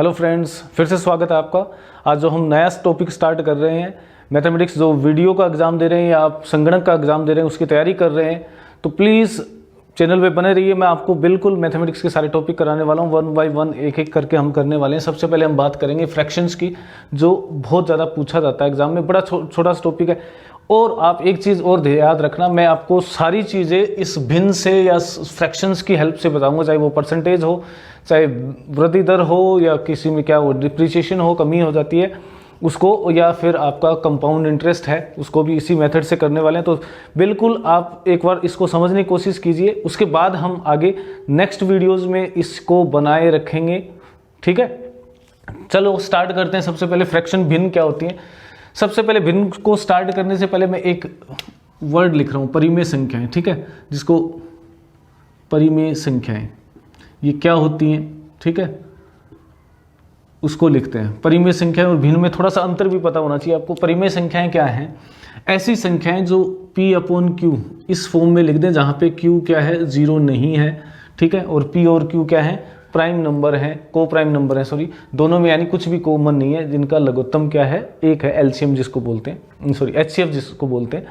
Hello friends, फिर से स्वागत है आपका। आज जो हम नया टॉपिक स्टार्ट कर रहे हैं, मैथमेटिक्स, जो वीडियो का एग्ज़ाम दे रहे हैं या आप संगणक का एग्ज़ाम दे रहे हैं उसकी तैयारी कर रहे हैं, तो प्लीज़ चैनल पे बने रहिए। मैं आपको बिल्कुल मैथमेटिक्स के सारे टॉपिक कराने वाला हूँ, वन बाय वन एक एक करके हम करने वाले हैं। सबसे पहले हम बात करेंगे फ्रैक्शंस की, जो बहुत ज़्यादा पूछा जाता है एग्जाम में, बड़ा छोटा सा टॉपिक है। और आप एक चीज़ और याद रखना, मैं आपको सारी चीज़ें इस भिन्न से या फ्रैक्शंस की हेल्प से बताऊंगा, चाहे वो परसेंटेज हो, चाहे वृद्धि दर हो, या किसी में क्या हो डिप्रिसिएशन हो, कमी हो जाती है उसको, या फिर आपका कंपाउंड इंटरेस्ट है, उसको भी इसी मेथड से करने वाले हैं। तो बिल्कुल आप एक बार इसको समझने की कोशिश कीजिए, उसके बाद हम आगे नेक्स्ट वीडियोज़ में इसको बनाए रखेंगे। ठीक है, चलो स्टार्ट करते हैं। सबसे पहले फ्रैक्शन भिन्न क्या होती है। सबसे पहले भिन्न को स्टार्ट करने से पहले मैं एक वर्ड लिख रहा हूँ, परिमेय संख्याएं। ठीक है, जिसको परिमेय संख्याएं ये क्या होती हैं, ठीक है, उसको लिखते हैं। परिमेय संख्याएं और भिन्न में थोड़ा सा अंतर भी पता होना चाहिए आपको। परिमेय संख्याएं क्या हैं? ऐसी संख्याएं जो P/Q इस फॉर्म में लिख दें, जहाँ पे Q क्या है, 0 नहीं है। ठीक है, और P और Q क्या है, प्राइम नंबर है, को प्राइम नंबर है, सॉरी, दोनों में, यानी कुछ भी कॉमन नहीं है, जिनका लघुत्तम क्या है, एक है, एलसीएम जिसको बोलते हैं, सॉरी एचसीएफ जिसको बोलते हैं।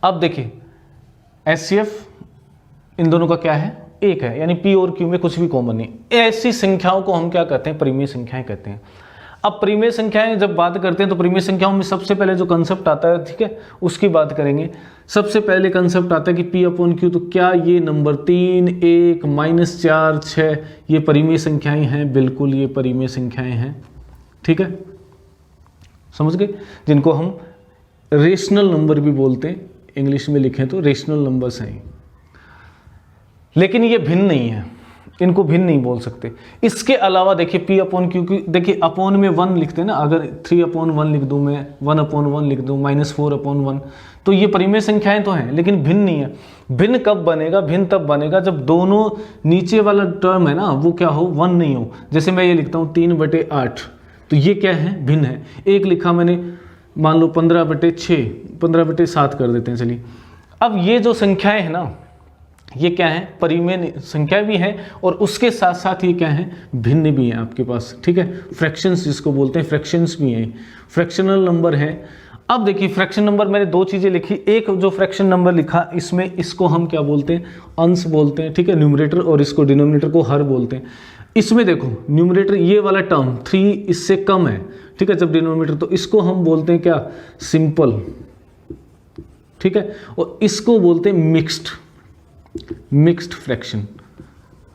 अब देखिए एचसीएफ इन दोनों का क्या है, एक है, यानी P और Q में कुछ भी कॉमन नहीं। ऐसी संख्याओं को हम क्या कहते हैं, परिमेय संख्याएं कहते हैं। अब परिमेय संख्याएं जब बात करते हैं तो परिमेय संख्याओं में सबसे पहले जो कंसेप्ट आता है, ठीक है, उसकी बात करेंगे। सबसे पहले कंसेप्ट आता है कि P/Q, तो क्या ये नंबर 3, 1, -4, 6 ये परिमेय संख्याएं हैं? बिल्कुल ये परिमेय संख्याएं हैं। ठीक है, समझ गए, जिनको हम रेशनल नंबर भी बोलते हैं, इंग्लिश में लिखें तो रेशनल नंबर्स हैं। लेकिन ये भिन्न नहीं है, इनको भिन्न नहीं बोल सकते। इसके अलावा देखिए P/Q की, देखिए अपॉन में 1 लिखते हैं ना, अगर 3/1 लिख दूं मैं, 1/1 लिख दूं, -4/1, तो ये परिमेय संख्याएं तो हैं, लेकिन भिन्न नहीं है। भिन्न कब बनेगा? भिन्न तब बनेगा जब दोनों नीचे वाला टर्म है ना, वो क्या हो, 1 नहीं हो। जैसे मैं ये लिखता हूँ 3/8, तो ये क्या है, भिन्न है। एक लिखा मैंने, मान लो 15/6, 15/7 कर देते हैं, चलिए। अब ये जो संख्याएं हैं ना, ये क्या है, परिमेय संख्या भी है, और उसके साथ साथ ये क्या है, भिन्न भी है आपके पास। ठीक है, फ्रैक्शंस जिसको बोलते हैं, फ्रैक्शंस भी हैं, फ्रैक्शनल नंबर है। अब देखिए फ्रैक्शन नंबर, मैंने दो चीज़ें लिखी। एक जो फ्रैक्शन नंबर लिखा, इसमें इसको हम क्या बोलते हैं, अंश बोलते हैं। ठीक है, न्यूमरेटर, और इसको डिनोमिनेटर को हर बोलते हैं। इसमें देखो न्यूमरेटर, ये वाला टर्म 3 इससे कम है, ठीक है, जब डिनोमिनेटर, तो इसको हम बोलते हैं क्या, सिंपल। ठीक है, और इसको बोलते हैं mixed fraction,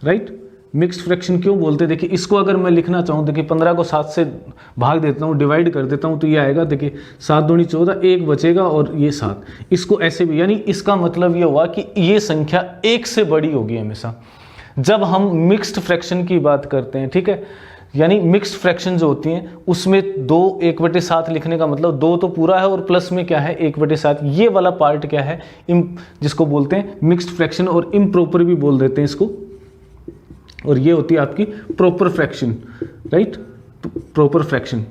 right. Mixed fraction क्यों बोलते हैं? देखिए इसको अगर मैं लिखना चाहूँ, देखिए 15 को 7 से भाग देता हूँ, डिवाइड कर देता हूँ, तो ये आएगा, देखिए 7 दूनी 14, 1 बचेगा और ये 7। इसको ऐसे भी, यानी इसका मतलब ये हुआ कि ये संख्या 1 से बड़ी होगी हमेशा जब हम मिक्स्ड फ्रैक्शन की बात करते हैं। ठीक है, यानी मिक्स्ड फ्रैक्शन जो होती हैं उसमें 2 1/7 लिखने का मतलब 2 तो पूरा है और प्लस में क्या है, 1/7। ये वाला पार्ट क्या है, जिसको बोलते हैं मिक्स्ड फ्रैक्शन, और इम्प्रॉपर भी बोल देते हैं इसको। और ये होती है आपकी proper fraction, right, proper fraction.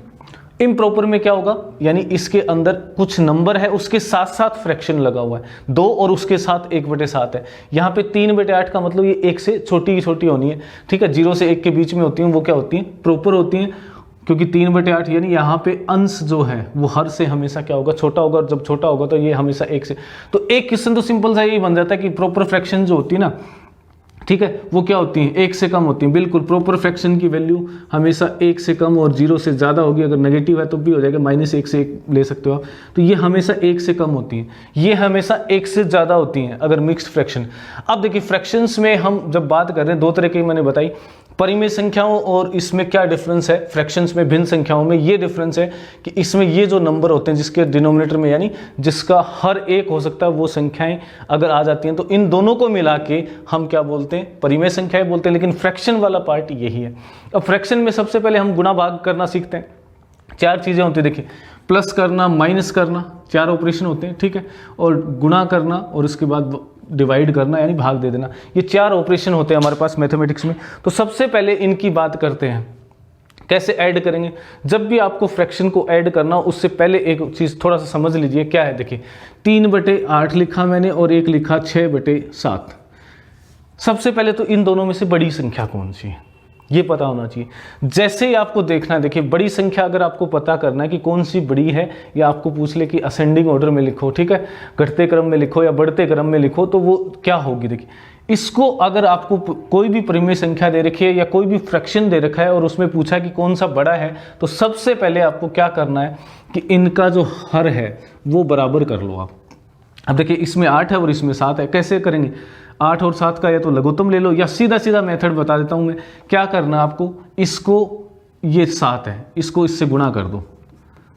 Improper में क्या होगा, यानी इसके अंदर कुछ नंबर है, उसके साथ साथ फ्रैक्शन लगा हुआ है, 2 और उसके साथ 1/7 है। यहाँ पे 3/8 का मतलब ये 1 से छोटी होनी है। ठीक है, 0 से 1 के बीच में होती हैं, वो क्या होती हैं, प्रॉपर होती हैं, क्योंकि 3/8 यानी यहाँ पे अंश जो है वो हर से हमेशा क्या होगा, छोटा होगा, और जब छोटा होगा तो ये हमेशा 1 से। तो एक क्वेश्चन तो सिंपल सा यही बन जाता है कि प्रॉपर फ्रैक्शन जो होती है ना, ठीक है, वो क्या होती हैं, 1 से कम होती हैं। बिल्कुल, प्रॉपर फ्रैक्शन की वैल्यू हमेशा 1 से कम और 0 से ज़्यादा होगी। अगर नेगेटिव है तो भी हो जाएगा, -1 से 1 ले सकते हो आप। तो ये हमेशा 1 से कम होती हैं, ये हमेशा 1 से ज़्यादा होती हैं अगर मिक्स्ड फ्रैक्शन। अब देखिए फ्रैक्शंस में हम जब बात कर रहे हैं, 2 तरह की मैंने बताई, परिमेय संख्याओं और इसमें क्या डिफरेंस है, फ्रैक्शंस में, भिन्न संख्याओं में ये डिफरेंस है कि इसमें ये जो नंबर होते हैं जिसके डिनोमिनेटर में, यानी जिसका हर एक हो सकता है, वो संख्याएं अगर आ जाती हैं तो इन दोनों को मिला के हम क्या बोलते हैं, परिमेय संख्याएं बोलते हैं। लेकिन फ्रैक्शन वाला पार्ट यही है। अब फ्रैक्शन में सबसे पहले हम गुणा भाग करना सीखते हैं। 4 चीज़ें होती है, देखिए, प्लस करना, माइनस करना, 4 ऑपरेशन होते हैं। ठीक है, और गुणा करना, और उसके बाद डिवाइड करना, यानी भाग दे देना। ये 4 ऑपरेशन होते हैं हमारे पास मैथमेटिक्स में। तो सबसे पहले इनकी बात करते हैं, कैसे ऐड करेंगे। जब भी आपको फ्रैक्शन को ऐड करना हो, उससे पहले एक चीज़ थोड़ा सा समझ लीजिए, क्या है। देखिए 3/8 लिखा मैंने और एक लिखा 6/7। सबसे पहले तो इन दोनों में से बड़ी संख्या कौन सी है, ये पता होना चाहिए। जैसे ही आपको देखना है, देखिए बड़ी संख्या अगर आपको पता करना है कि कौन सी बड़ी है, या आपको पूछ ले कि असेंडिंग ऑर्डर में लिखो, ठीक है, घटते क्रम में लिखो या बढ़ते क्रम में लिखो, तो वो क्या होगी। देखिए इसको अगर आपको कोई भी परिमेय संख्या दे रखी है या कोई भी फ्रैक्शन दे रखा है और उसमें पूछा कि कौन सा बड़ा है, तो सबसे पहले आपको क्या करना है कि इनका जो हर है वो बराबर कर लो आप। अब देखिए इसमें 8 है और इसमें 7 है, कैसे करेंगे। 8 और 7 का या तो लघुत्तम ले लो, या सीधा सीधा मेथड बता देता हूं मैं। क्या करना आपको, इसको, ये 7 है, इसको इससे गुणा कर दो,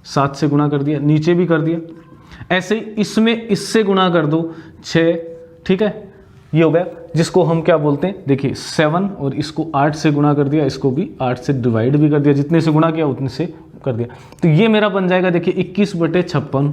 7 से गुणा कर दिया, नीचे भी कर दिया। ऐसे ही इसमें इससे गुणा कर दो, 6, ठीक है, ये हो गया, जिसको हम क्या बोलते हैं, देखिए 7, और इसको 8 से गुणा कर दिया, इसको भी 8 से डिवाइड भी कर दिया, जितने से गुणा किया उतने से कर दिया। तो ये मेरा बन जाएगा, देखिए 21/56,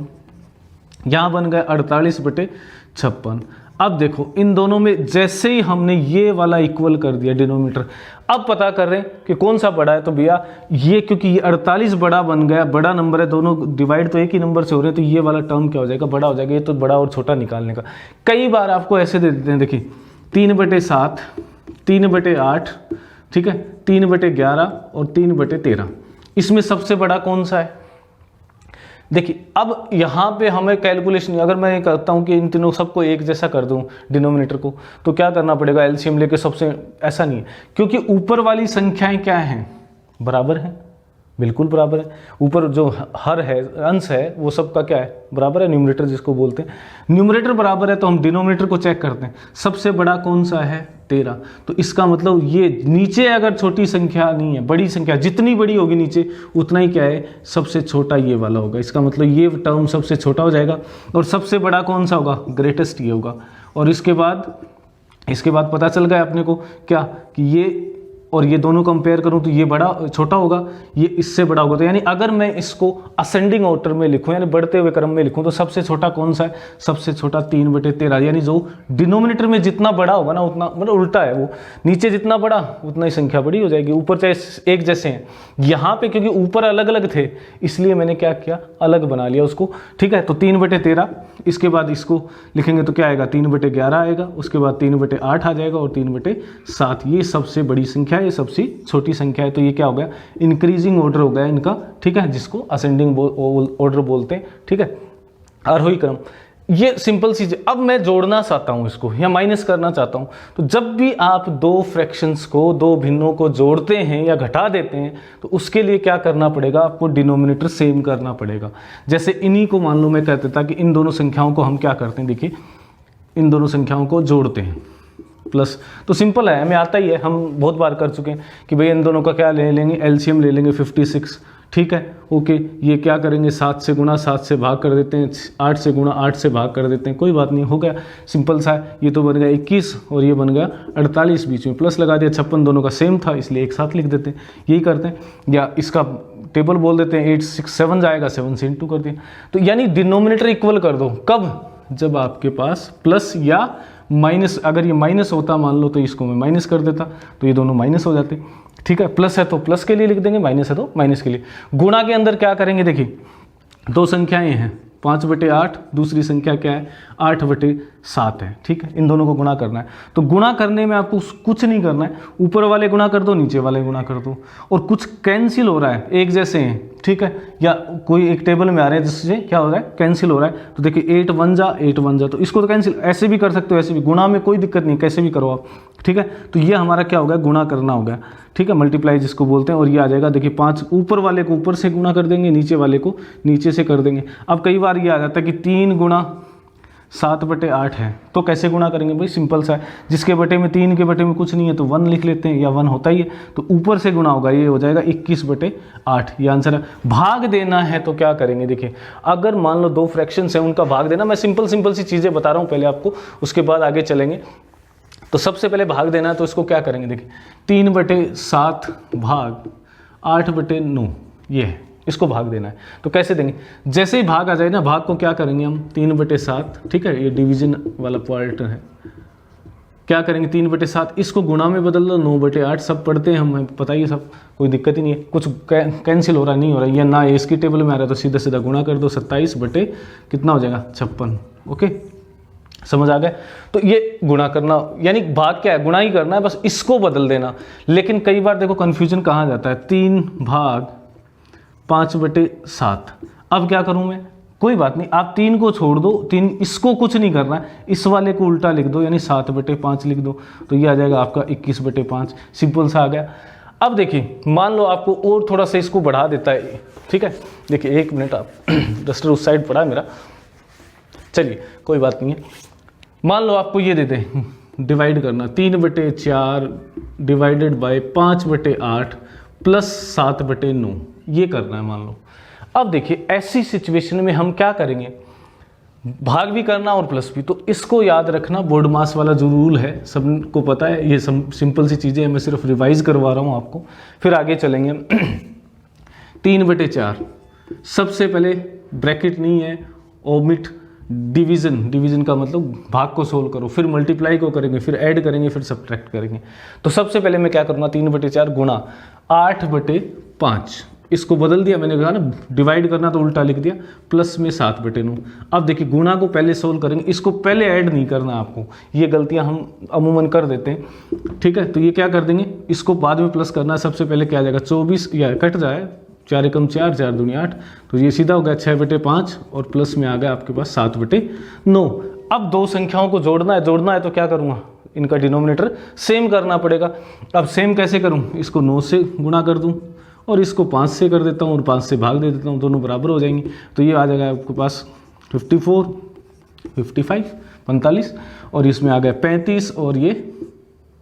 यहाँ बन गया 48/56। अब देखो इन दोनों में जैसे ही हमने ये वाला इक्वल कर दिया डिनोमिनेटर, अब पता कर रहे हैं कि कौन सा बड़ा है। तो भैया ये, क्योंकि ये 48 बड़ा बन गया, बड़ा नंबर है, दोनों डिवाइड तो एक ही नंबर से हो रहे हैं, तो ये वाला टर्म क्या हो जाएगा, बड़ा हो जाएगा। ये तो बड़ा और छोटा निकालने का। कई बार आपको ऐसे दे देते हैं, देखिए 3/7, 3/8, ठीक है, 3/11 और 3/13। इसमें सबसे बड़ा कौन सा है। देखिए अब यहाँ पे हमें कैलकुलेशन, अगर मैं करता हूँ कि इन तीनों सबको एक जैसा कर दूँ डिनोमिनेटर को, तो क्या करना पड़ेगा, एलसीएम लेके सबसे, ऐसा नहीं है, क्योंकि ऊपर वाली संख्याएं क्या हैं, बराबर हैं, बिल्कुल बराबर है। ऊपर जो हर है, अंश है, वो सबका क्या है, बराबर है। न्यूमरेटर जिसको बोलते हैं, न्यूमरेटर बराबर है, तो हम डिनोमिनेटर को चेक करते हैं, सबसे बड़ा कौन सा है, 13। तो इसका मतलब ये नीचे अगर छोटी संख्या नहीं है, बड़ी संख्या जितनी बड़ी होगी नीचे उतना ही क्या है, सबसे छोटा ये वाला होगा। इसका मतलब ये टर्म सबसे छोटा हो जाएगा, और सबसे बड़ा कौन सा होगा, ग्रेटेस्ट ये होगा। और इसके बाद पता चल गया अपने को क्या, कि ये और ये दोनों कंपेयर करूं तो ये बड़ा, छोटा होगा, ये इससे बड़ा होगा। तो यानी अगर मैं इसको असेंडिंग ऑर्डर में लिखूं, यानी बढ़ते हुए क्रम में लिखूं, तो सबसे छोटा कौन सा है, सबसे छोटा 3/13। यानी जो डिनोमिनेटर में जितना बड़ा होगा ना, उतना, मतलब उल्टा है वो, नीचे जितना बड़ा उतना ही संख्या बड़ी हो जाएगी। ऊपर चाहे एक जैसे हैं, यहाँ पे क्योंकि ऊपर अलग अलग थे इसलिए मैंने क्या किया, अलग बना लिया उसको, ठीक है। तो 3/13, इसके बाद इसको लिखेंगे तो क्या आएगा, 3/11 आएगा, उसके बाद 3/8 आ जाएगा, और 3/7। ये सबसे बड़ी संख्या, ये सबसे छोटी संख्या है। तो ये क्या हो गया, इंक्रीजिंग ऑर्डर हो गया इनका, ठीक है, जिसको असेंडिंग ऑर्डर बोलते हैं, ठीक है, आरोही क्रम। ये सिंपल चीज। अब मैं जोड़ना चाहता हूं इसको या माइनस करना चाहता हूं, तो जब भी आप दो फ्रैक्शंस को, दो भिन्नों को जोड़ते हैं या घटा देते हैं, तो उसके लिए क्या करना पड़ेगा, आपको डिनोमिनेटर सेम करना पड़ेगा। जैसे इन्हीं को मान लो मैं कहता था कि इन दोनों संख्याओं को हम क्या करते हैं, देखिए इन दोनों संख्याओं को जोड़ते हैं, प्लस, तो सिंपल है, हमें आता ही है, हम बहुत बार कर चुके हैं कि भाई इन दोनों का क्या ले लेंगे, एलसीएम ले लेंगे 56, ठीक है, ओके। ये क्या करेंगे, 7 से गुणा 7 से भाग कर देते हैं, 8 से गुणा 8 से भाग कर देते हैं, कोई बात नहीं, हो गया, सिंपल सा है। ये तो बन गया 21 और ये बन गया 48, बीच में प्लस लगा दिया, 56 दोनों का सेम था इसलिए एक साथ लिख देते हैं, यही करते हैं। या इसका टेबल बोल देते हैं, 8 6 7 जाएगा, 7 से इंटू कर दिया। तो यानी डिनोमिनेटर इक्वल कर दो, कब, जब आपके पास प्लस या माइनस, अगर ये माइनस होता मान लो तो इसको मैं माइनस कर देता, तो ये दोनों माइनस हो जाते, ठीक है। प्लस है तो प्लस के लिए लिख देंगे, माइनस है तो माइनस के लिए। गुणा के अंदर क्या करेंगे, देखिए दो संख्याएं हैं, 5/8, दूसरी संख्या क्या है, 8/7 है, ठीक है। इन दोनों को गुणा करना है, तो गुणा करने में आपको कुछ नहीं करना है, ऊपर वाले गुणा कर दो, नीचे वाले गुणा कर दो, और कुछ कैंसिल हो रहा है, एक जैसे हैं, ठीक है, या कोई एक टेबल में आ रहे हैं जिससे क्या हो रहा है, कैंसिल हो रहा है। तो देखिए 8 1 जा 8 1 जा, तो इसको तो कैंसिल ऐसे भी कर सकते हो, ऐसे भी, गुणा में कोई दिक्कत नहीं, कैसे भी करो आप, ठीक है। तो ये हमारा क्या हो गया, गुणा करना हो गया, ठीक है, मल्टीप्लाई जिसको बोलते हैं। और ये आ जाएगा, देखिए 5, ऊपर वाले को ऊपर से गुणा कर देंगे, नीचे वाले को नीचे से कर देंगे। अब कई बार ये आ जाता है कि 3 गुणा 7/8 है, तो कैसे गुणा करेंगे भाई, सिंपल सा है, जिसके बटे में 3 के बटे में कुछ नहीं है तो 1 लिख लेते हैं, या 1 होता ही है, तो ऊपर से गुणा होगा, ये हो जाएगा 21/8, ये आंसर है। भाग देना है तो क्या करेंगे, देखिए अगर मान लो दो फ्रैक्शंस हैं, उनका भाग देना, मैं सिंपल सी चीज़ें बता रहा हूँ पहले आपको, उसके बाद आगे चलेंगे। तो सबसे पहले भाग देना है, तो इसको क्या करेंगे, देखिए 3/7 भाग 8/9, ये है, इसको भाग देना है। तो कैसे देंगे, जैसे ही भाग आ जाए ना, भाग को क्या करेंगे हम, 3/7, ठीक है, ये डिवीजन वाला पार्ट है, क्या करेंगे 3/7, इसको गुणा में बदल दो, 9/8, सब पढ़ते हैं हमें पता ही है, सब कोई दिक्कत ही नहीं है, कुछ कैंसिल हो रहा नहीं हो रहा है, या ना इसकी टेबल में आ रहा है, तो सीधा सीधा गुणा कर दो, 27 बटे कितना हो जाएगा, 56, ओके, समझ आ गया। तो ये गुणा करना यानी भाग क्या है, गुणा ही करना है, बस इसको बदल देना। लेकिन कई बार देखो कन्फ्यूजन कहाँ जाता है, 3 भाग 5/7। अब क्या करूँ मैं, कोई बात नहीं, आप 3 को छोड़ दो, 3 इसको कुछ नहीं करना है, इस वाले को उल्टा लिख दो यानी 7/5 लिख दो, तो ये आ जाएगा आपका 21/5। सिंपल सा आ गया। अब देखिए मान लो आपको और थोड़ा सा इसको बढ़ा देता है, ठीक है। देखिए 1 मिनट, आप डस्टर उस साइड पड़ा है मेरा, चलिए कोई बात नहीं है। मान लो आपको ये दे दे, डिवाइड करना 3/4 डिवाइडेड बाय 5/8 प्लस 7/9, ये करना है मान लो। अब देखिए ऐसी सिचुएशन में हम क्या करेंगे, भाग भी करना और प्लस भी, तो इसको याद रखना, बोर्ड मास वाला जो रूल है सबको पता है, ये सिंपल सी चीज़ें हैं, मैं सिर्फ रिवाइज करवा रहा हूँ आपको, फिर आगे चलेंगे। 3/4 सबसे पहले ब्रैकेट नहीं है, ओमिट डिवीज़न, डिवीज़न का मतलब भाग को सोल्व करो, फिर मल्टीप्लाई को करेंगे, फिर ऐड करेंगे, फिर सब्ट्रैक्ट करेंगे। तो सबसे पहले मैं क्या करूँगा, 3/4 गुणा 8/5, इसको बदल दिया मैंने, कहा ना डिवाइड करना तो उल्टा लिख दिया, प्लस में 7/9। अब देखिए गुणा को पहले सोल्व करेंगे, इसको पहले ऐड नहीं करना आपको, ये गलतियां हम अमूमन कर देते हैं, ठीक है। तो ये क्या कर देंगे, इसको बाद में प्लस करना है। सबसे पहले क्या आ जाएगा, 24 या कट जाए, 4 एकम 4, 4 दूनी 8, तो ये सीधा हो गया 6/5 और प्लस में आ गया आपके पास 7/9। अब दो संख्याओं को जोड़ना है तो क्या करूँगा, इनका डिनोमिनेटर सेम करना पड़ेगा। अब सेम कैसे करूँ, इसको 9 से गुणा कर दूँ और इसको 5 से कर देता हूँ और 5 से भाग दे देता हूँ, दोनों बराबर हो जाएंगे। तो ये आ जाएगा आपके पास 54, 55, 45 और इसमें आ गया 35 और ये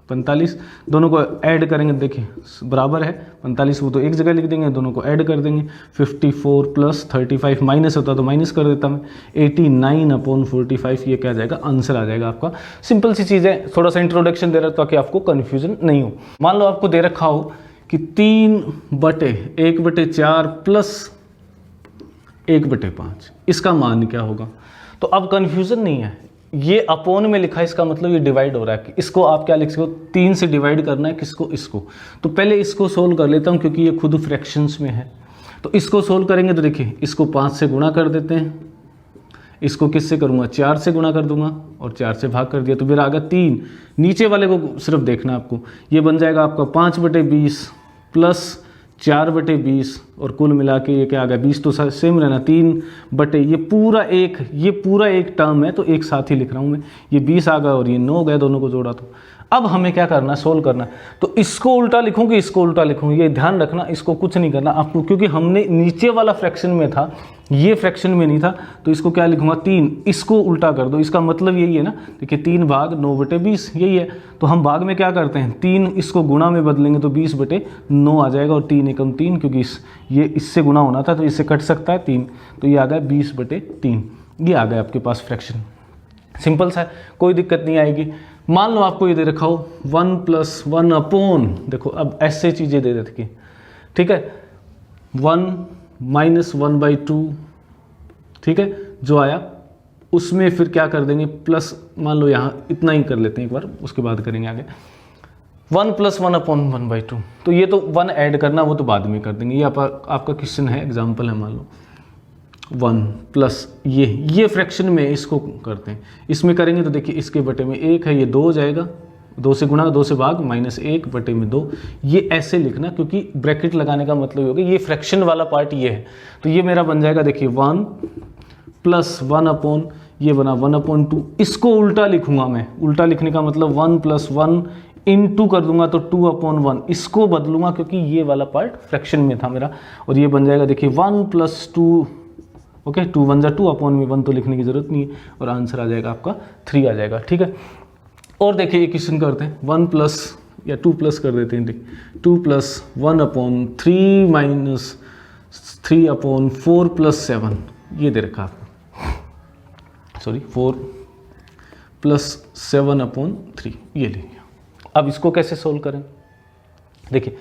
45, दोनों को ऐड करेंगे, देखिए बराबर है 45, वो तो एक जगह लिख देंगे, दोनों को ऐड कर देंगे। 54 प्लस 35 माइनस होता तो माइनस कर देता मैं, 89/45, ये क्या आ जाएगा, आंसर आ जाएगा आपका। सिंपल सी चीज़ है, थोड़ा सा इंट्रोडक्शन दे रहा है ताकि आपको कन्फ्यूजन नहीं हो। मान लो आपको दे रखा हो कि 3/1/4 प्लस 1/5, इसका मान क्या होगा। तो अब कन्फ्यूजन नहीं है, ये अपोन में लिखा है, इसका मतलब ये डिवाइड हो रहा है। कि इसको आप क्या लिख सकते हो, 3 से डिवाइड करना है, किसको, इसको। तो पहले इसको सोल्व कर लेता हूँ क्योंकि ये खुद फ्रैक्शंस में है। तो इसको सोल्व करेंगे तो देखिए इसको 5 से गुणा कर देते हैं, इसको किससे करूँगा, 4 से गुणा कर दूंगा और 4 से भाग कर दिया, तो फिर आ गया 3। नीचे वाले को सिर्फ देखना आपको, ये बन जाएगा आपका 5/20 प्लस 4/20 और कुल मिला के ये क्या आ गया, 20 तो सेम रहना, 3 ये पूरा एक टर्म है तो एक साथ ही लिख रहा हूँ मैं, ये 20 आ गया और ये 9 गया, दोनों को जोड़ा तो। अब हमें क्या करना है, सोल्व करना है। तो इसको उल्टा लिखूंगी, इसको उल्टा लिखूंगी, ये ध्यान रखना, इसको कुछ नहीं करना आपको, क्योंकि हमने नीचे वाला फ्रैक्शन में था, ये फ्रैक्शन में नहीं था। तो इसको क्या लिखूंगा, 3, इसको उल्टा कर दो, इसका मतलब यही है ना, देखिए 3 भाग 9/20 यही है। तो हम भाग में क्या करते हैं, 3 इसको गुणा में बदलेंगे तो 20/9 आ जाएगा, और 3 एकम 3, क्योंकि ये इससे गुणा होना था तो इससे कट सकता है 3, तो ये आ गया 20/3, ये आ गया आपके पास फ्रैक्शन। सिंपल सा है, कोई दिक्कत नहीं आएगी। मान लो आपको ये दे रखा हो 1 + 1 अपॉन, देखो अब ऐसे चीज़ें दे देती, ठीक है, 1 - 1/2, ठीक है, जो आया उसमें फिर क्या कर देंगे, प्लस, मान लो यहाँ इतना ही कर लेते हैं एक बार, उसके बाद करेंगे आगे। 1 + 1 अपॉन 1/2, तो ये तो 1 ऐड करना, वो तो बाद में कर देंगे, ये आपका क्वेश्चन है, एग्जाम्पल है, मान लो 1 प्लस ये फ्रैक्शन में इसको करते हैं, इसमें करेंगे तो देखिए इसके बटे में 1 है, ये 2 हो जाएगा, 2 से गुणा, 2 से भाग, -1/2, ये ऐसे लिखना, क्योंकि ब्रैकेट लगाने का मतलब होगा ये फ्रैक्शन वाला पार्ट ये है। तो ये मेरा बन जाएगा, देखिए 1 + 1 अपॉन, ये बना 1/2, इसको उल्टा लिखूंगा मैं, उल्टा लिखने का मतलब 1 + 1 × कर दूंगा तो 2/1, इसको बदलूंगा क्योंकि ये वाला पार्ट फ्रैक्शन में था मेरा, और ये बन जाएगा देखिए 1 + 2, ओके, 2 × 1 = 2, अपॉन में 1 तो लिखने की जरूरत नहीं है, और आंसर आ जाएगा आपका 3 आ जाएगा, ठीक है। और देखिए ये क्वेश्चन करते हैं, 1 प्लस या 2 प्लस कर देते हैं, 2 + 1/3 - 3/4 + 7, ये दे रखा आपको, सॉरी 4 + 7/3, ये ले लिया। अब इसको कैसे सोल्व करें, देखिए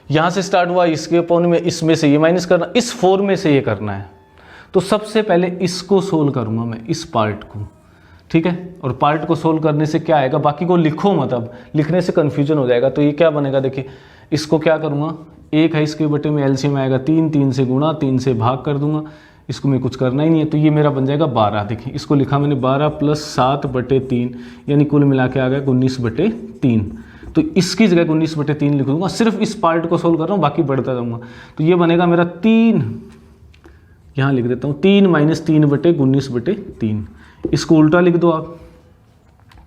यहाँ से स्टार्ट हुआ, इसके अपॉन में, इसमें से ये माइनस करना, इस 4 में से ये करना है। तो सबसे पहले इसको सोल्व करूँगा मैं, इस पार्ट को, ठीक है, और पार्ट को सोल्व करने से क्या आएगा, बाकी को लिखो मत, अब लिखने से कन्फ्यूजन हो जाएगा। तो ये क्या बनेगा, देखिए इसको क्या करूँगा, 1 है, इसके बटे में एलसीएम आएगा 3, 3 से गुणा, 3 से भाग कर दूंगा, इसको मैं कुछ करना ही नहीं है, तो ये मेरा बन जाएगा 12। देखिए इसको लिखा मैंने 12 + 7/3, यानी कुल मिला के आ गया 19/3। तो इसकी जगह 19/3 लिख दूंगा, सिर्फ इस पार्ट को सोल्व कर रहा हूँ, बाकी बढ़ता जाऊँगा। तो ये बनेगा मेरा 3, यहाँ लिख देता हूँ 3 - 3/19/3। इसको उल्टा लिख दो आप,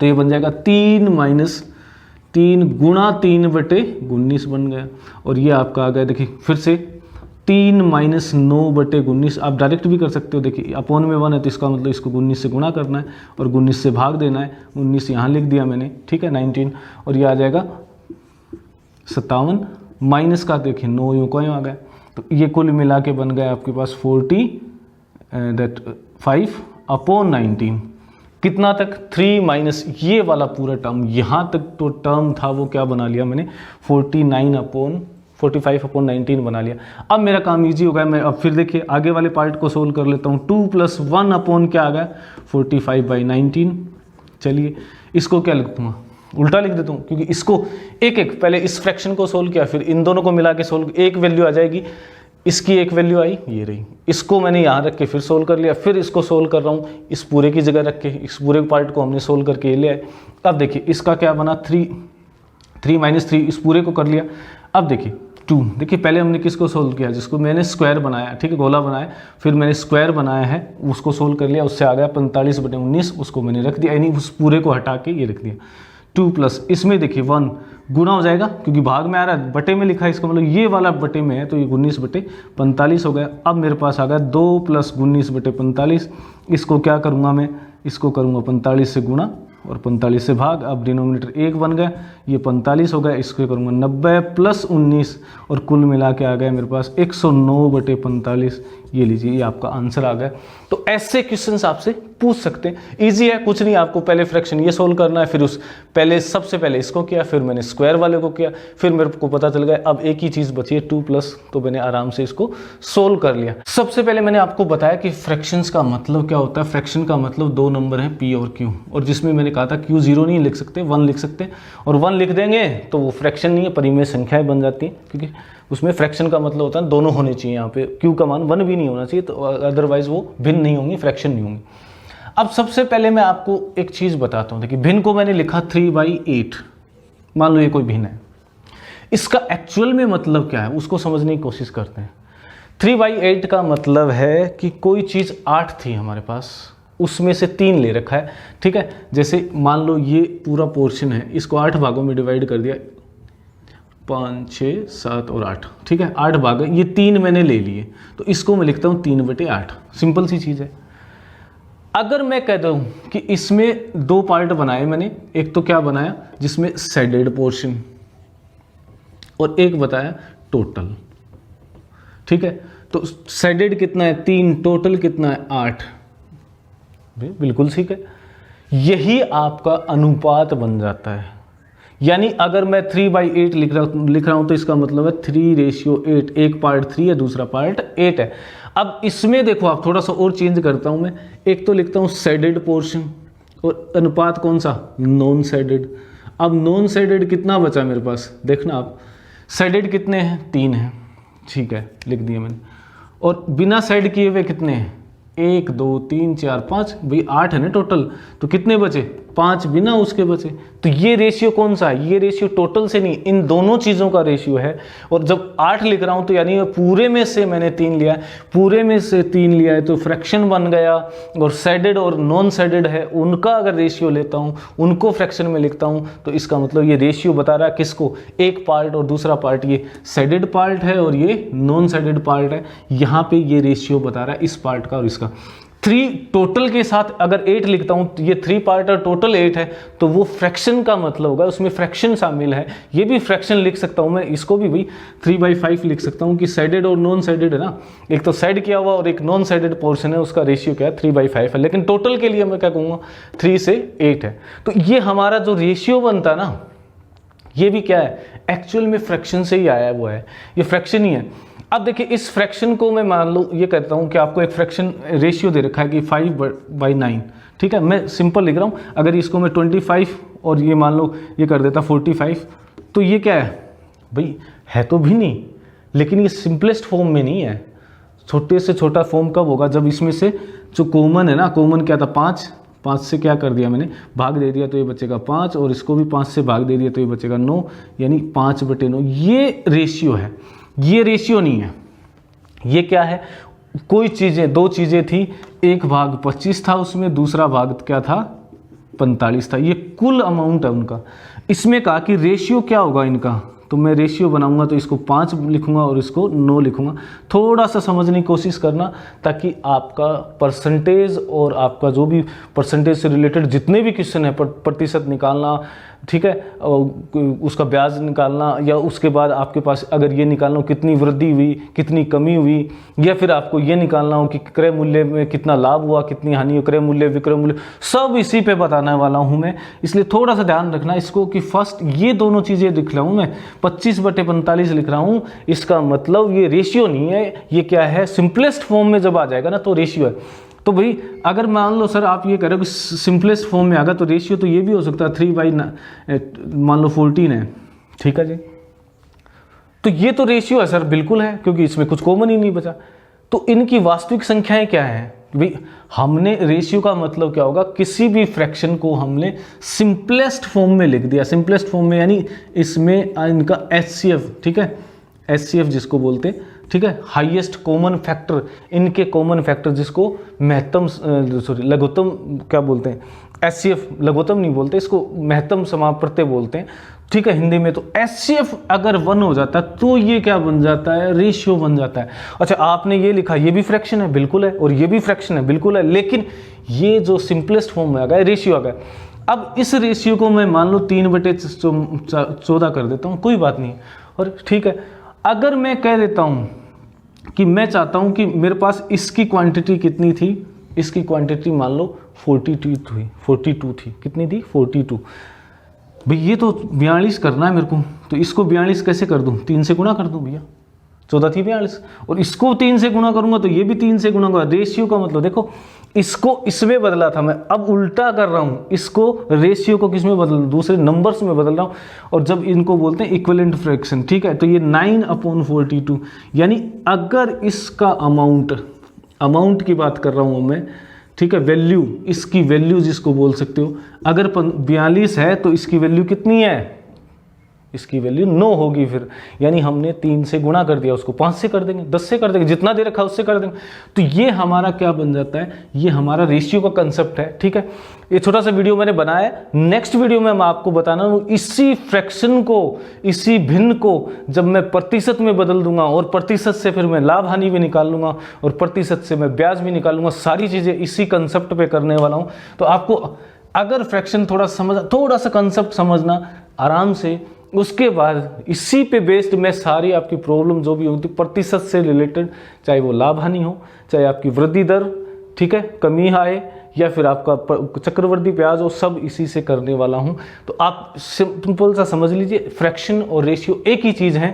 तो ये बन जाएगा 3 - 3 गुणा 3/19 बन गया। और ये आपका आ गया, देखिए फिर से 3 - 9/19। आप डायरेक्ट भी कर सकते हो, देखिए अपॉन में 1 है तो इसका मतलब इसको 19 से गुणा करना है और 19 से भाग देना है। 19 यहाँ लिख दिया मैंने, ठीक है 19, और ये आ जाएगा 57 माइनस का देखिए 9 यूँ का यूँ आ गया। तो ये कुल मिला के बन गया आपके पास 45/19। कितना तक 3 माइनस ये वाला पूरा टर्म, यहाँ तक तो टर्म था वो क्या बना लिया मैंने 45/19 बना लिया। अब मेरा काम इजी हो गया। मैं अब फिर देखिए आगे वाले पार्ट को सोल्व कर लेता हूँ। 2 + 1 अपॉन क्या आ गया 45/19। चलिए इसको क्या लिख दूँगा, उल्टा लिख देता हूँ, क्योंकि इसको एक एक पहले इस फ्रैक्शन को सोल्व किया, फिर इन दोनों को मिला के सोल्व, एक वैल्यू आ जाएगी, इसकी एक वैल्यू आई ये रही, इसको मैंने यहाँ रख के फिर सोल्व कर लिया, फिर इसको सोल्व कर रहा हूँ इस पूरे की जगह रख के, इस पूरे पार्ट को हमने सोल्व करके ले आए। अब देखिए इसका क्या बना 3 - 3 इस पूरे को कर लिया। अब देखिए 2, देखिए पहले हमने किसको सोल्व किया, जिसको मैंने स्क्वायर बनाया, ठीक है गोला बनाया, फिर मैंने स्क्वायर बनाया है उसको सोल्व कर लिया, उससे आ गया 45/19, उसको मैंने रख दिया, यानी उस पूरे को हटा के ये रख दिया। 2 प्लस इसमें देखिए 1 गुना हो जाएगा, क्योंकि भाग में आ रहा है, बटे में लिखा है, इसका मतलब ये वाला बटे में है, तो ये 19/45 हो गया। अब मेरे पास आ गया 2 + 19/45। इसको क्या करूँगा मैं, इसको करूँगा 45 से गुणा और 45 से भाग। अब डिनोमिनेटर 1 बन गया, ये 45 हो गया, इसको करूँगा 90 + 19 और कुल मिला के आ गया मेरे पास 109/45। ये लीजिए ये आपका आंसर आ गया। तो ऐसे क्वेश्चंस आपसे पूछ सकते हैं, इजी है, कुछ नहीं, आपको पहले फ्रैक्शन ये सोल्व करना है, फिर सबसे पहले इसको किया, फिर मैंने स्क्वायर वाले को किया, फिर मेरे को पता चल गया अब एक ही चीज़ बची है 2+, तो मैंने आराम से इसको सोल्व कर लिया। सबसे पहले मैंने आपको बताया कि फ्रैक्शंस का मतलब क्या होता है। फ्रैक्शन का मतलब 2 नंबर हैं P और Q, और जिसमें मैंने कहा था Q 0 नहीं लिख सकते, 1 लिख सकते हैं, और 1 लिख देंगे तो वो फ्रैक्शन नहीं है, परिमेय संख्याएं बन जाती हैं, क्योंकि उसमें फ्रैक्शन का मतलब होता है दोनों होने चाहिए। यहाँ पे Q का मान 1 भी नहीं होना चाहिए, तो अदरवाइज वो भिन्न नहीं होंगी, फ्रैक्शन नहीं होंगी। अब सबसे पहले मैं आपको एक चीज़ बताता हूँ। देखिए भिन्न को मैंने लिखा 3/8, मान लो ये कोई भिन्न है, इसका एक्चुअल में मतलब क्या है उसको समझने की कोशिश करते हैं। 3/8 का मतलब है कि कोई चीज़ 8 थी हमारे पास, उसमें से 3 ले रखा है, ठीक है। जैसे मान लो ये पूरा पोर्शन है, इसको 8 भागों में डिवाइड कर दिया, 5, 6, 7 और 8, ठीक है 8 भाग, ये 3 मैंने ले लिए, तो इसको मैं लिखता हूँ 3/8। सिंपल सी चीज़ है। अगर मैं कह दूँ कि इसमें 2 पार्ट बनाए मैंने, एक तो क्या बनाया जिसमें शेडेड पोर्शन और एक बताया टोटल, ठीक है। तो शेडेड कितना है 3, टोटल कितना है 8, बिल्कुल ठीक है। यही आपका अनुपात बन जाता है। यानी अगर मैं 3/8 लिख रहा हूं तो इसका मतलब है 3:8, एक पार्ट 3 है, दूसरा पार्ट 8 है। अब इसमें देखो आप, थोड़ा सा और चेंज करता हूं मैं, एक तो लिखता हूं शेडेड पोर्शन और अनुपात कौन सा, नॉन शेडेड। अब नॉन शेडेड कितना बचा मेरे पास, देखना आप, शेडेड कितने हैं 3 हैं, ठीक है लिख दिया मैंने, और बिना शेड किए हुए कितने हैं 1, 2, 3, 4, 5, भाई 8 है ना टोटल, तो कितने बचे 5 बिना उसके बचे। तो ये रेशियो कौन सा है, ये रेशियो टोटल से नहीं, इन दोनों चीज़ों का रेशियो है। और जब 8 लिख रहा हूँ तो यानी पूरे में से मैंने 3 लिया है, पूरे में से 3 लिया है तो फ्रैक्शन बन गया। और शेडेड और नॉन शेडेड है, उनका अगर रेशियो लेता हूँ, उनको फ्रैक्शन में लिखता हूँ, तो इसका मतलब ये रेशियो बता रहा है किसको, एक पार्ट और दूसरा पार्ट, ये शेडेड पार्ट है और ये नॉन शेडेड पार्ट है। यहाँ पे ये रेशियो बता रहा है इस पार्ट का और इसका। 3 टोटल के साथ अगर 8 लिखता हूं, ये 3 पार्ट और टोटल 8 है, तो वो फ्रैक्शन का मतलब होगा, उसमें फ्रैक्शन शामिल है। ये भी फ्रैक्शन लिख सकता हूं मैं, इसको भी भाई 3/5 लिख सकता हूं कि शेडेड और नॉन शेडेड है ना, एक तो शेड किया हुआ और एक नॉन शेडेड पोर्शन है, उसका रेशियो क्या है 3/5 है। लेकिन टोटल के लिए मैं क्या कहूँगा 3 से 8 है। तो ये हमारा जो रेशियो बनता है ना, ये भी क्या है एक्चुअल में फ्रैक्शन से ही आया हुआ है, ये फ्रैक्शन ही है। अब देखिए इस फ्रैक्शन को मैं मान लो ये कहता हूँ कि आपको एक फ्रैक्शन रेशियो दे रखा है कि 5/9, ठीक है, मैं सिंपल लिख रहा हूँ। अगर इसको मैं 25 और ये मान लो ये कर देता 45, तो ये क्या है भाई, है तो भी नहीं, लेकिन ये सिंपलेस्ट फॉर्म में नहीं है। छोटे से छोटा फॉर्म कब होगा, जब इसमें से जो कॉमन है ना, कॉमन क्या था 5 से क्या कर दिया मैंने, भाग दे दिया, तो ये बचेगा 5, और इसको भी 5 से भाग दे दिया तो ये बचेगा 9, यानी 5/9। ये रेशियो है, ये रेशियो नहीं है। ये क्या है, कोई चीज़ें, 2 चीज़ें थी, एक भाग 25 था उसमें, दूसरा भाग क्या था 45 था, ये कुल अमाउंट है उनका। इसमें कहा कि रेशियो क्या होगा इनका, तो मैं रेशियो बनाऊंगा तो इसको 5 लिखूंगा और इसको 9 लिखूंगा। थोड़ा सा समझने की कोशिश करना, ताकि आपका परसेंटेज और आपका जो भी परसेंटेज से रिलेटेड जितने भी क्वेश्चन है, प्रतिशत निकालना, ठीक है, उसका ब्याज निकालना, या उसके बाद आपके पास अगर ये निकालना हो कितनी वृद्धि हुई, कितनी कमी हुई, या फिर आपको ये निकालना हो कि क्रय मूल्य में कितना लाभ हुआ, कितनी हानि हुई, क्रय मूल्य, विक्रय मूल्य, सब इसी पे बताने वाला हूँ मैं। इसलिए थोड़ा सा ध्यान रखना इसको कि फर्स्ट ये दोनों चीज़ें लिख रहा हूँ मैं, 25/45 लिख रहा हूँ, इसका मतलब ये रेशियो नहीं है, ये क्या है, सिंपलेस्ट फॉर्म में जब आ जाएगा ना तो रेशियो है। तो भाई अगर मान लो सर आप ये कह रहे हो कि सिंपलेस्ट फॉर्म में आ गया, तो रेशियो तो ये भी हो सकता है 3/, मान लो 14 है, ठीक है जी, तो ये तो रेशियो है सर, बिल्कुल है, क्योंकि इसमें कुछ कॉमन ही नहीं बचा। तो इनकी वास्तविक संख्याएं क्या हैं भाई, हमने रेशियो का मतलब क्या होगा, किसी भी फ्रैक्शन को हमने सिंपलेस्ट फॉर्म में लिख दिया, सिंपलेस्ट फॉर्म में, यानी इसमें इनका HCF, ठीक है, HCF जिसको बोलते हैं, ठीक है, हाईएस्ट कॉमन फैक्टर, इनके कॉमन फैक्टर जिसको लघुत्तम क्या बोलते हैं, HCF, लघुत्तम नहीं बोलते इसको, महत्तम समाप्रत्यय बोलते हैं, ठीक है हिंदी में। तो HCF अगर 1 हो जाता है तो ये क्या बन जाता है, रेशियो बन जाता है। अच्छा आपने ये लिखा, ये भी फ्रैक्शन है, बिल्कुल है, और ये भी फ्रैक्शन है, बिल्कुल है, लेकिन ये जो सिंपलेस्ट फॉर्म में आ गया, रेशियो आ गया। अब इस रेशियो को मैं मान लो 3/14 कर देता हूँ, कोई बात नहीं, और ठीक है, अगर मैं कह देता हूं कि मैं चाहता हूं कि मेरे पास इसकी क्वांटिटी कितनी थी, इसकी क्वांटिटी मान लो 42 थी, कितनी थी 42, भाई ये तो 42 करना है मेरे को, तो इसको 42 कैसे कर दूं, 3 से गुणा कर दूं भैया, 14 थी 42, और इसको 3 से गुणा करूंगा तो ये भी 3 से गुणा करूंगा। रेशियो का मतलब देखो, इसको इसमें बदला था मैं, अब उल्टा कर रहा हूं, इसको रेशियो को किस में बदल, दूसरे नंबर्स में बदल रहा हूं, और जब इनको बोलते हैं इक्विवेलेंट फ्रैक्शन, ठीक है, तो ये 9/42, यानी अगर इसका अमाउंट की बात कर रहा हूं मैं, ठीक है, वैल्यू, इसकी वैल्यू जिसको बोल सकते हो, अगर 42 है तो इसकी वैल्यू कितनी है, इसकी वैल्यू 9 होगी फिर, यानी हमने 3 से गुणा कर दिया, उसको 5 से कर देंगे, 10 से कर देंगे, जितना दे रखा है उससे कर देंगे। तो ये हमारा क्या बन जाता है, ये हमारा रेशियो का कंसेप्ट है, ठीक है। ये छोटा सा वीडियो मैंने बनाया है, नेक्स्ट वीडियो में मैं आपको बताना हूँ इसी फ्रैक्शन को, इसी भिन्न को जब मैं प्रतिशत में बदल दूंगा, और प्रतिशत से फिर मैं लाभ हानि भी निकाल लूंगा, और प्रतिशत से मैं ब्याज भी निकालूंगा, सारी चीजें इसी कंसेप्ट पे करने वाला हूँ। तो आपको अगर फ्रैक्शन थोड़ा सा कंसेप्ट समझना आराम से, उसके बाद इसी पे बेस्ड मैं सारी आपकी प्रॉब्लम जो भी होती प्रतिशत से रिलेटेड, चाहे वो लाभ हानि हो, चाहे आपकी वृद्धि दर, ठीक है, कमी आए, या फिर आपका चक्रवृद्धि ब्याज हो, सब इसी से करने वाला हूं। तो आप सिंपल सा समझ लीजिए, फ्रैक्शन और रेशियो एक ही चीज है।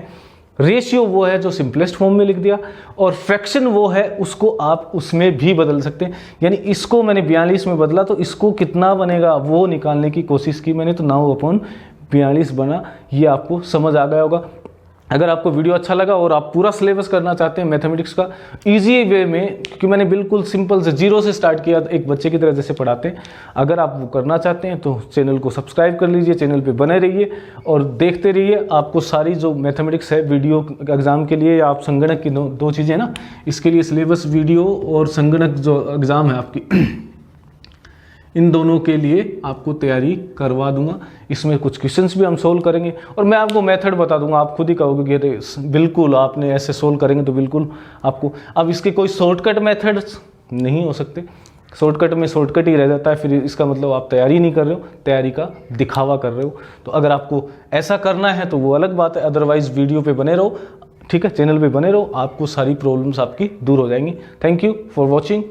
रेशियो वो है जो सिंपलेस्ट फॉर्म में लिख दिया, और फ्रैक्शन वो है उसको आप उसमें भी बदल सकते हैं। यानी इसको मैंने 42 में बदला तो इसको कितना बनेगा वो निकालने की कोशिश की मैंने, तो 9/42 बना। ये आपको समझ आ गया होगा। अगर आपको वीडियो अच्छा लगा और आप पूरा सिलेबस करना चाहते हैं मैथमेटिक्स का इजी वे में, क्योंकि मैंने बिल्कुल सिंपल से 0 से स्टार्ट किया, एक बच्चे की तरह जैसे पढ़ाते हैं, अगर आप वो करना चाहते हैं तो चैनल को सब्सक्राइब कर लीजिए, चैनल पे बने रहिए और देखते रहिए। आपको सारी जो मैथमेटिक्स है वीडियो एग्ज़ाम के लिए, या आप संगणक की दो चीज़ें ना, इसके लिए सिलेबस वीडियो और संगणक जो एग्ज़ाम है आपकी इन दोनों के लिए आपको तैयारी करवा दूंगा। इसमें कुछ क्वेश्चंस भी हम सोल्व करेंगे और मैं आपको मेथड बता दूंगा। आप खुद ही कहोगे कि अरे बिल्कुल आपने ऐसे सोल्व करेंगे तो बिल्कुल आपको। अब इसके कोई शॉर्टकट मेथड्स नहीं हो सकते, शॉर्टकट में शॉर्टकट ही रह जाता है, फिर इसका मतलब आप तैयारी नहीं कर रहे हो, तैयारी का दिखावा कर रहे हो। तो अगर आपको ऐसा करना है तो वो अलग बात है, अदरवाइज वीडियो पे बने रहो, ठीक है, चैनल पे बने रहो, आपको सारी प्रॉब्लम्स आपकी दूर हो जाएंगी। Thank you for watching.